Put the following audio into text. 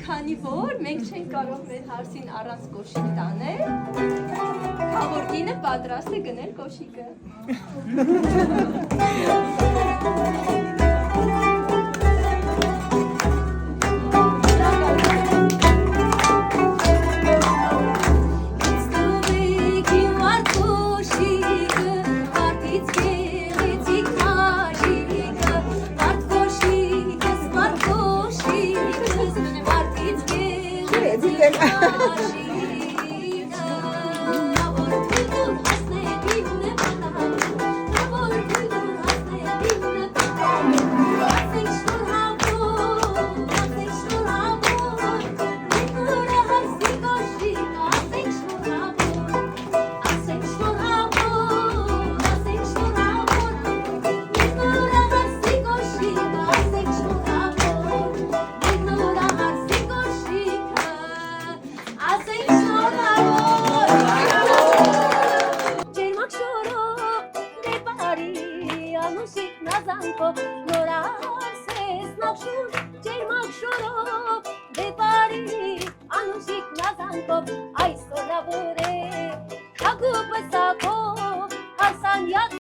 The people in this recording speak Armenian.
քանի որ մենք չենք կարող մեր հարսին առանց կոշիկ տանել, քավոր կինը պատրաստ է գնել կոշիկը։ Այս օրը որ է, հագուպը սակով, հարսան յակ